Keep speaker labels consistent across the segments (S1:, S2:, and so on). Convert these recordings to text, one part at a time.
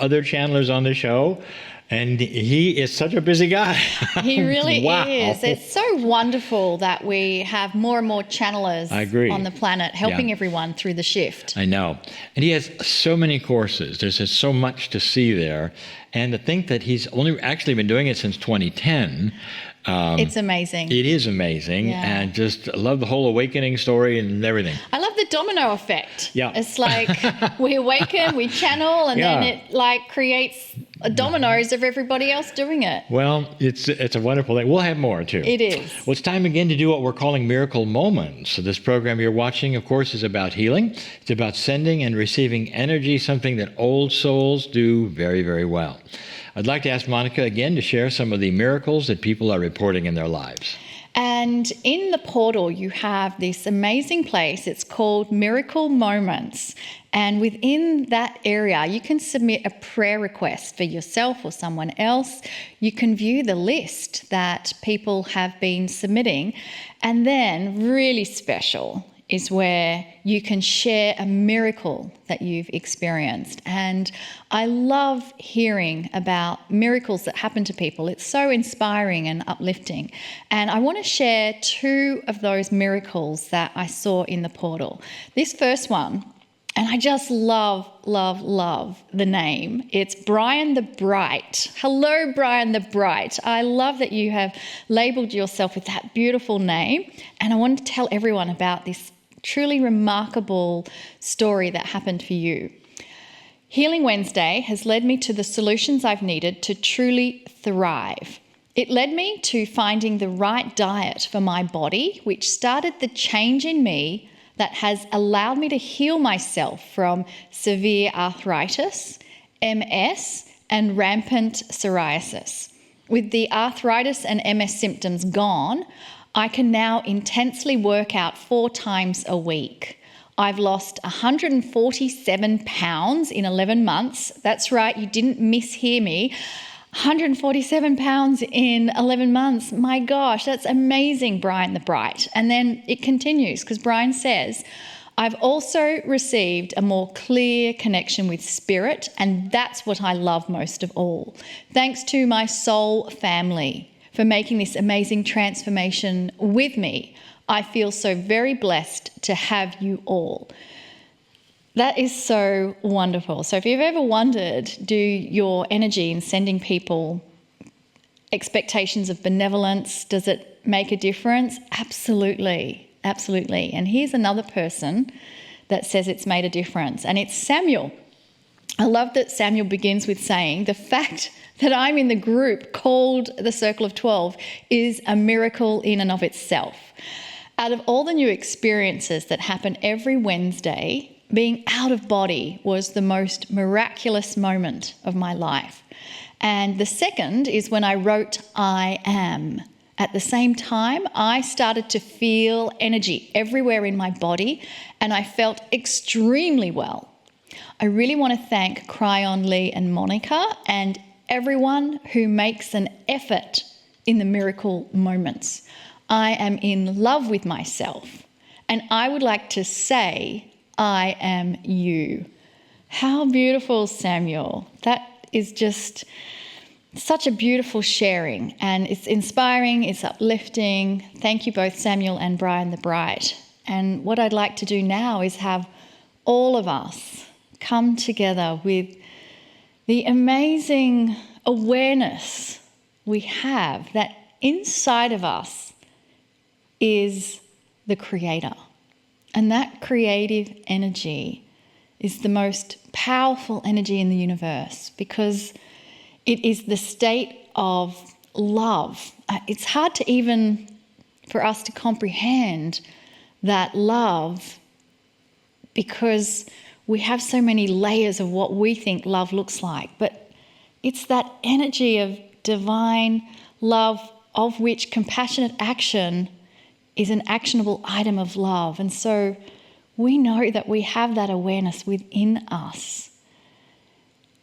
S1: other channelers on the show. And he is such a busy guy.
S2: He really
S1: Wow.
S2: is. It's so wonderful that we have more and more channelers on the planet helping everyone through the shift.
S1: I know. And he has so many courses. There's just so much to see there. And to think that he's only actually been doing it since 2010.
S2: It's amazing.
S1: It is amazing. And just love the whole awakening story and everything.
S2: I love the domino effect.
S1: Yeah.
S2: It's like we awaken, we channel, and then it like creates dominoes of everybody else doing it.
S1: Well, it's a wonderful thing. We'll have more too.
S2: It is.
S1: Well, it's time again to do what we're calling miracle moments. So this program you're watching, of course, is about healing. It's about sending and receiving energy, something that old souls do very, very well. I'd like to ask Monica again to share some of the miracles that people are reporting in their lives.
S2: And in the portal, you have this amazing place. It's called Miracle Moments. And within that area, you can submit a prayer request for yourself or someone else. You can view the list that people have been submitting. And then, really special, is where you can share a miracle that you've experienced. And I love hearing about miracles that happen to people. It's so inspiring and uplifting. And I want to share 2 of those miracles that I saw in the portal. This first one, and I just love the name. It's Brian the Bright. Hello, Brian the Bright. I love that you have labeled yourself with that beautiful name. And I want to tell everyone about this truly remarkable story that happened for you. Healing Wednesday has led me to the solutions I've needed to truly thrive. It led me to finding the right diet for my body, which started the change in me that has allowed me to heal myself from severe arthritis, MS, and rampant psoriasis. With the arthritis and MS symptoms gone, I can now intensely work out 4 times a week. I've lost 147 pounds in 11 months. That's right, you didn't mishear me. 147 pounds in 11 months. My gosh, that's amazing, Brian the Bright. And then it continues because Brian says, I've also received a more clear connection with spirit, and that's what I love most of all. Thanks to my soul family for making this amazing transformation with me. I feel so very blessed to have you all. That is so wonderful. So if you've ever wondered, do your energy in sending people expectations of benevolence, does it make a difference? Absolutely, absolutely. And here's another person that says it's made a difference, and it's Samuel. I love that Samuel begins with saying, the fact that I'm in the group called the Circle of 12 is a miracle in and of itself. Out of all the new experiences that happen every Wednesday, being out of body was the most miraculous moment of my life. And the second is when I wrote I am. At the same time, I started to feel energy everywhere in my body, and I felt extremely well. I really want to thank Kryon, Lee and Monica and everyone who makes an effort in the miracle moments. I am in love with myself, and I would like to say, I am you. How beautiful, Samuel. That is just such a beautiful sharing, and it's inspiring, it's uplifting. Thank you both, Samuel and Brian the Bright. And what I'd like to do now is have all of us come together with the amazing awareness we have that inside of us is the Creator. And that creative energy is the most powerful energy in the universe because it is the state of love. It's hard to even for us to comprehend that love because we have so many layers of what we think love looks like. But it's that energy of divine love of which compassionate action is an actionable item of love. And so we know that we have that awareness within us.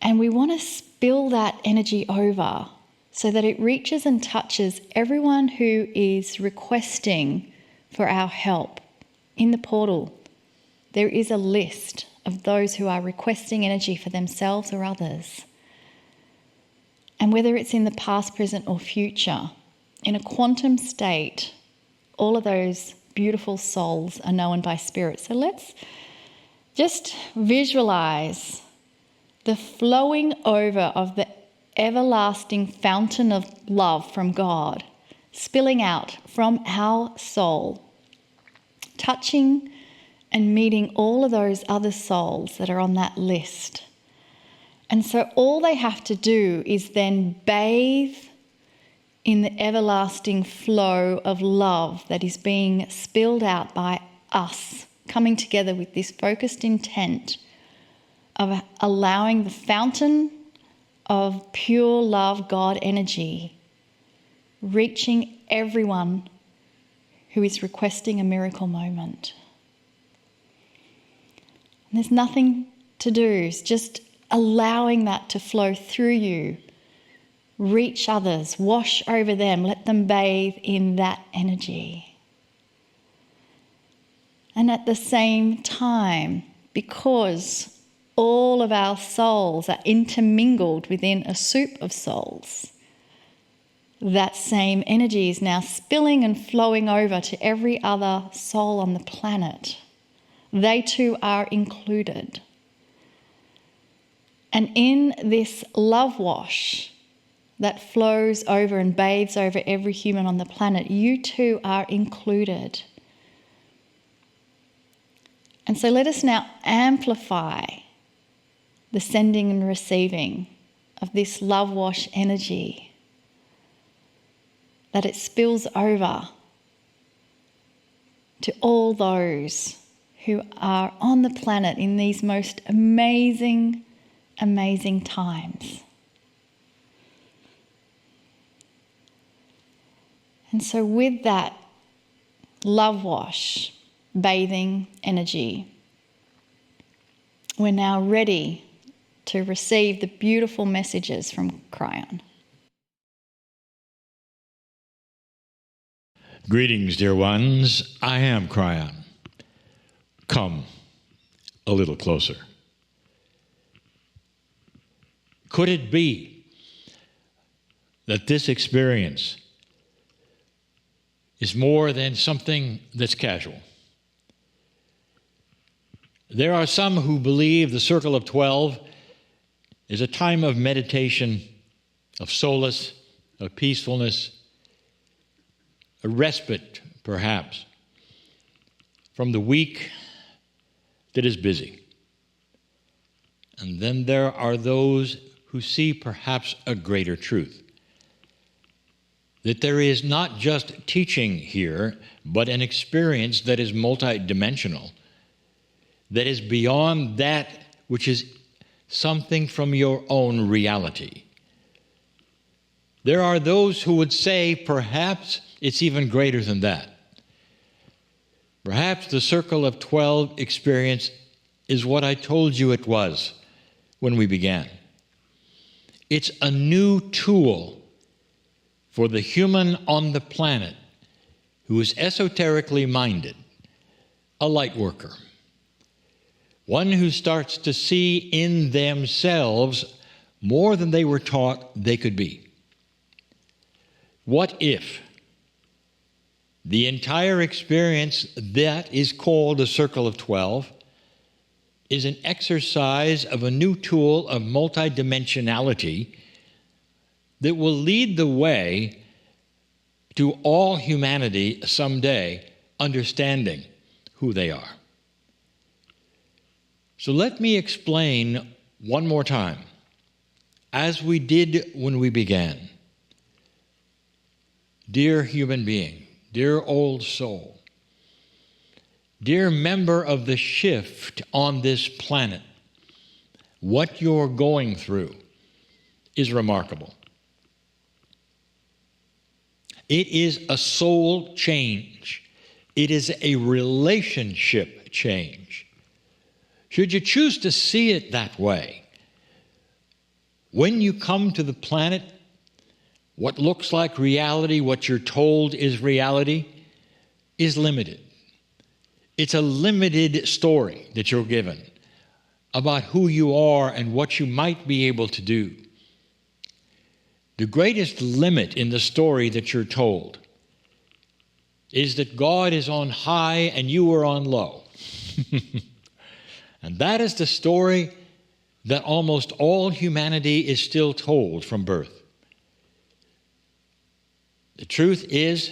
S2: And we want to spill that energy over so that it reaches and touches everyone who is requesting for our help. In the portal, there is a list of those who are requesting energy for themselves or others. And whether it's in the past, present, or future, in a quantum state, all of those beautiful souls are known by spirit. So let's just visualize the flowing over of the everlasting fountain of love from God, spilling out from our soul, touching and meeting all of those other souls that are on that list. And so all they have to do is then bathe in the everlasting flow of love that is being spilled out by us, coming together with this focused intent of allowing the fountain of pure love, God energy, reaching everyone who is requesting a miracle moment. And there's nothing to do, it's just allowing that to flow through you, reach others, wash over them, let them bathe in that energy. And at the same time, because all of our souls are intermingled within a soup of souls, that same energy is now spilling and flowing over to every other soul on the planet. They too are included. And in this love wash that flows over and bathes over every human on the planet, you too are included. And so let us now amplify the sending and receiving of this love wash energy, that it spills over to all those who are on the planet in these most amazing times. And so with that love wash, bathing energy, we're now ready to receive the beautiful messages from Kryon.
S1: Greetings, dear ones. I am Kryon. Come a little closer. Could it be that this experience is more than something that's casual? There are some who believe the Circle of 12 is a time of meditation, of solace, of peacefulness, a respite, perhaps, from the week that is busy. And then there are those who see perhaps a greater truth, that there is not just teaching here, but an experience that is multidimensional, that is beyond that which is something from your own reality. There are those who would say perhaps it's even greater than that. Perhaps the Circle of 12 experience is what I told you it was when we began. It's a new tool for the human on the planet who is esoterically minded, a light worker, one who starts to see in themselves more than they were taught they could be. What if the entire experience that is called the Circle of 12 is an exercise of a new tool of multidimensionality that will lead the way to all humanity someday understanding who they are? So let me explain one more time, as we did when we began. Dear human being, dear old soul, dear member of the shift on this planet, what you're going through is remarkable. It is a soul change. It is a relationship change. Should you choose to see it that way, when you come to the planet, what looks like reality, what you're told is reality, is limited. It's a limited story that you're given about who you are and what you might be able to do. The greatest limit in the story that you're told is that God is on high and you are on low. And that is the story that almost all humanity is still told from birth. The truth is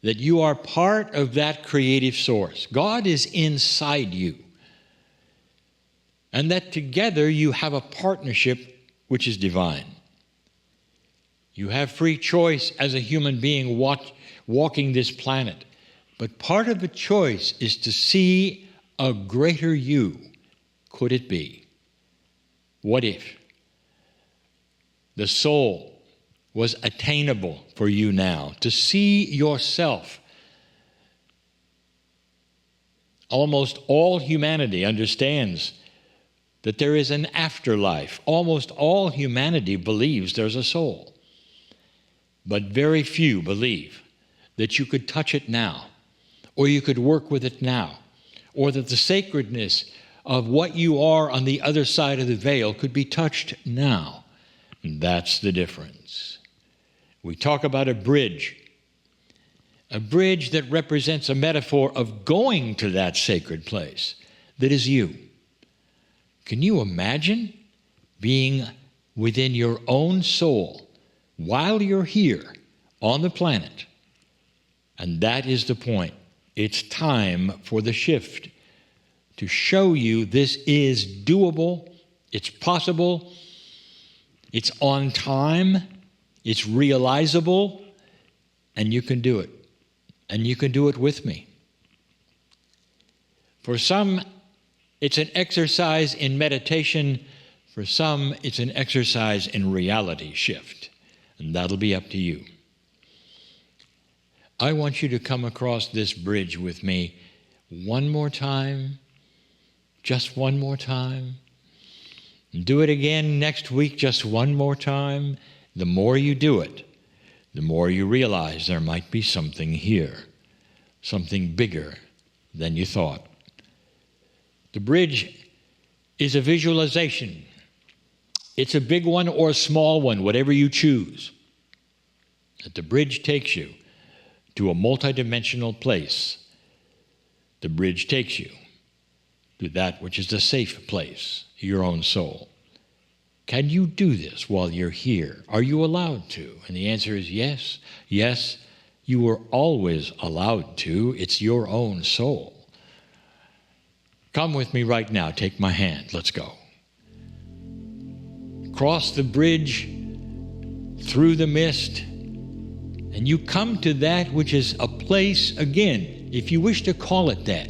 S1: that you are part of that creative source. God is inside you. And that together you have a partnership which is divine. You have free choice as a human being walking this planet. But part of the choice is to see a greater you. Could it be? What if the soul was attainable for you now, to see yourself? Almost all humanity understands that there is an afterlife. Almost all humanity believes there's a soul. But very few believe that you could touch it now, or you could work with it now, or that the sacredness of what you are on the other side of the veil could be touched now. And that's the difference. We talk about a bridge that represents a metaphor of going to that sacred place that is you. Can you imagine being within your own soul while you're here on the planet? And that is the point. It's time for the shift to show you this is doable, it's possible, it's on time, it's realizable, and you can do it. And you can do it with me. For some, it's an exercise in meditation. For some, it's an exercise in reality shift. And that'll be up to you. I want you to come across this bridge with me one more time, just one more time. And do it again next week, just one more time. The more you do it, the more you realize there might be something here, something bigger than you thought. The bridge is a visualization. It's a big one or a small one, whatever you choose. That the bridge takes you to a multidimensional place. The bridge takes you to that which is the safe place, your own soul. Can you do this while you're here? Are you allowed to? And the answer is yes. Yes, you were always allowed to. It's your own soul. Come with me right now. Take my hand. Let's go. Cross the bridge through the mist, and you come to that which is a place, again, if you wish to call it that,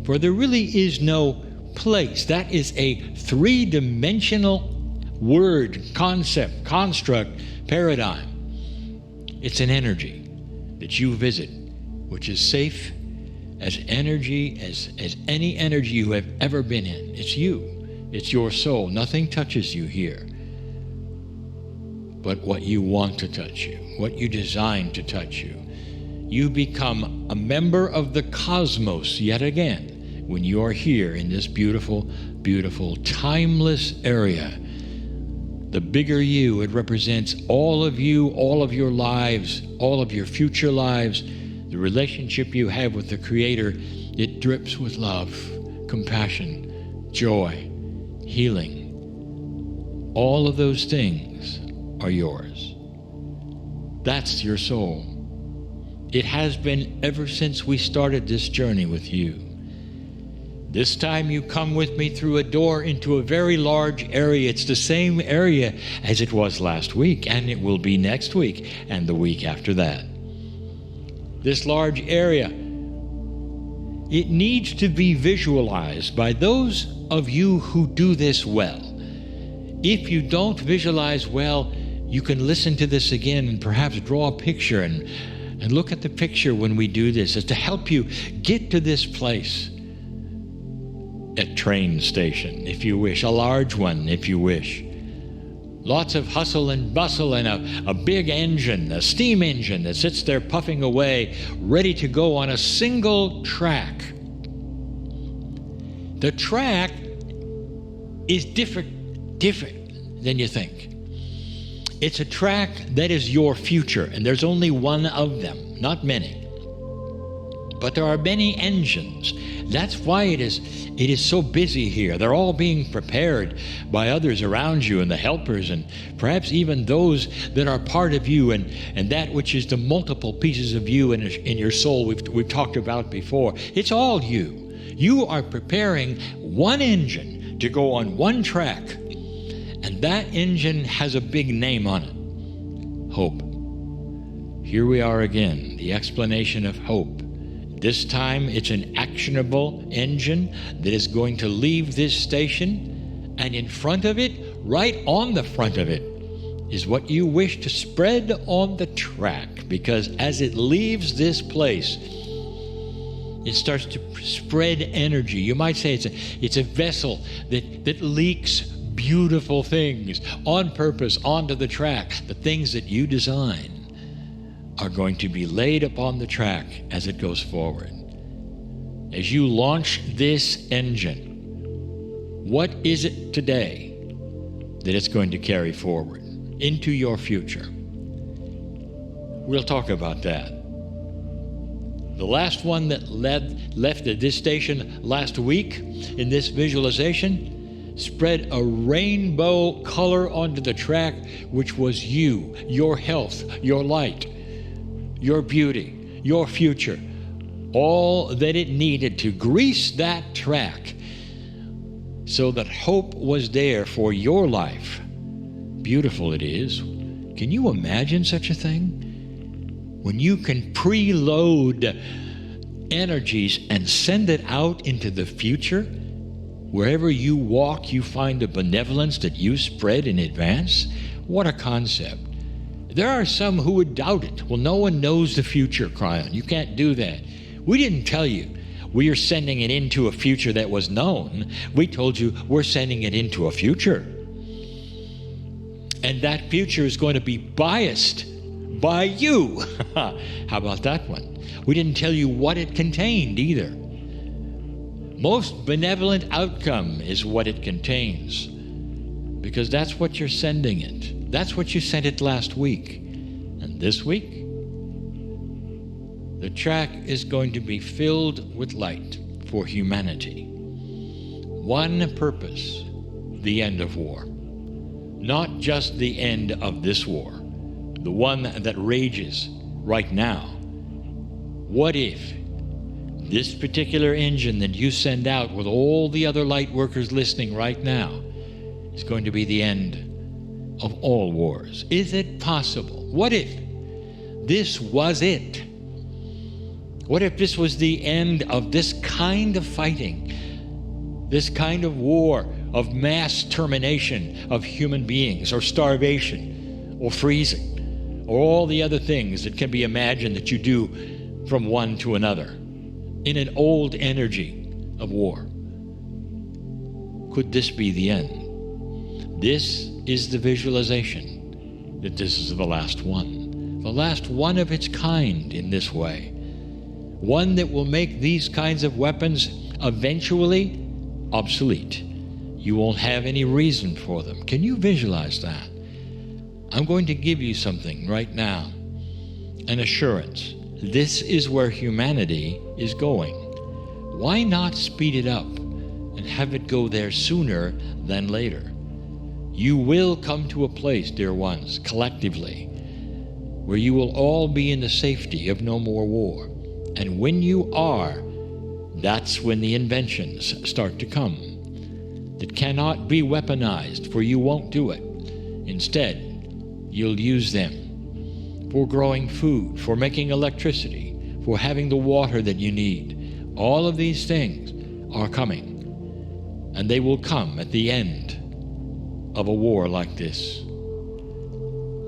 S1: for there really is no place. That is a three-dimensional word, concept, construct, paradigm. It's an energy that you visit, which is safe as energy, as any energy you have ever been in. It's you. It's your soul. Nothing touches you here but what you want to touch you, what you design to touch you. You become a member of the cosmos yet again when you are here in this beautiful, beautiful, timeless area. The bigger you, it represents all of you, all of your lives, all of your future lives. The relationship you have with the Creator, it drips with love, compassion, joy, healing. All of those things are yours. That's your soul. It has been ever since we started this journey with you. This time you come with me through a door into a very large area. It's the same area as it was last week, and it will be next week and the week after that. This large area, it needs to be visualized by those of you who do this well. If you don't visualize well, you can listen to this again and perhaps draw a picture and look at the picture when we do this, as to help you get to this place. A train station, if you wish, a large one, if you wish. Lots of hustle and bustle, and a big engine, a steam engine that sits there puffing away, ready to go on a single track. The track is different than you think. It's a track that is your future, and there's only one of them, not many. But there are many engines. That's why it is so busy here. They're all being prepared by others around you and the helpers, and perhaps even those that are part of you, and that which is the multiple pieces of you in your soul we've talked about before. It's all you. You are preparing one engine to go on one track, and that engine has a big name on it: hope. Here we are again, the explanation of hope. This time it's an actionable engine that is going to leave this station, and in front of it, right on the front of it, is what you wish to spread on the track, because as it leaves this place, it starts to spread energy. You might say it's a vessel that leaks beautiful things on purpose onto the track. The things that you design are going to be laid upon the track as it goes forward. As you launch this engine, what is it today that it's going to carry forward into your future? We'll talk about that. The last one that left at this station last week in this visualization spread a rainbow color onto the track, which was you, your health, your light, your beauty, your future, all that it needed to grease that track so that hope was there for your life. Beautiful it is. Can you imagine such a thing? When you can preload energies and send it out into the future, wherever you walk, you find the benevolence that you spread in advance. What a concept. There are some who would doubt it. Well, no one knows the future, Kryon. You can't do that. We didn't tell you we are sending it into a future that was known. We told you we're sending it into a future. And that future is going to be biased by you. How about that one? We didn't tell you what it contained either. Most benevolent outcome is what it contains, because that's what you're sending it. That's what you sent it last week. And this week, the track is going to be filled with light for humanity. One purpose: the end of war. Not just the end of this war, the one that rages right now. What if this particular engine that you send out with all the other light workers listening right now is going to be the end of all wars? Is it possible? What if this was it? What if this was the end of this kind of fighting, this kind of war, of mass termination of human beings, or starvation, or freezing, or all the other things that can be imagined that you do from one to another in an old energy of war? Could this be the end? This is the visualization that this is the last one of its kind in this way. One that will make these kinds of weapons eventually obsolete. You won't have any reason for them. Can you visualize that? I'm going to give you something right now, an assurance. This is where humanity is going. Why not speed it up and have it go there sooner than later? You will come to a place, dear ones, collectively, where you will all be in the safety of no more war. And when you are, that's when the inventions start to come that cannot be weaponized, for you won't do it. Instead, you'll use them for growing food, for making electricity, for having the water that you need. All of these things are coming, and they will come at the end of a war like this.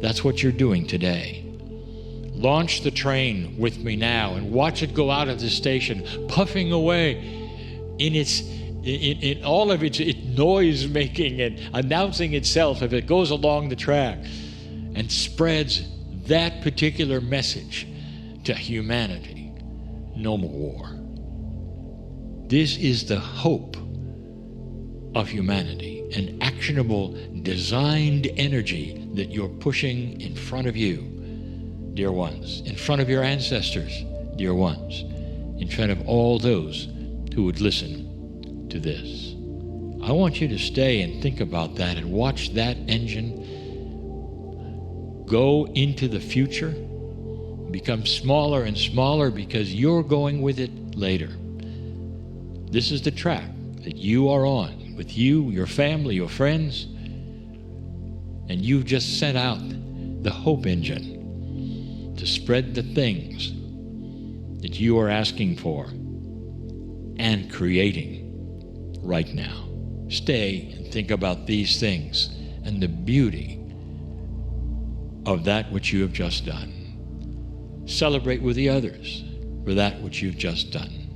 S1: That's what you're doing today. Launch the train with me now and watch it go out of the station, puffing away in all of its noise making and announcing itself as it goes along the track and spreads that particular message to humanity. No more war. This is the hope of humanity. and actionable, designed energy that you're pushing in front of you, dear ones, in front of your ancestors, dear ones, in front of all those who would listen to this. I want you to stay and think about that and watch that engine go into the future, become smaller and smaller because you're going with it later. This is the track that you are on with you, your family, your friends, and you've just sent out the hope engine to spread the things that you are asking for and creating right now. Stay and think about these things and the beauty of that which you have just done. Celebrate with the others for that which you've just done.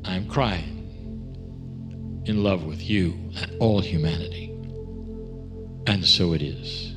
S1: I'm crying in love with you and all humanity. And so it is.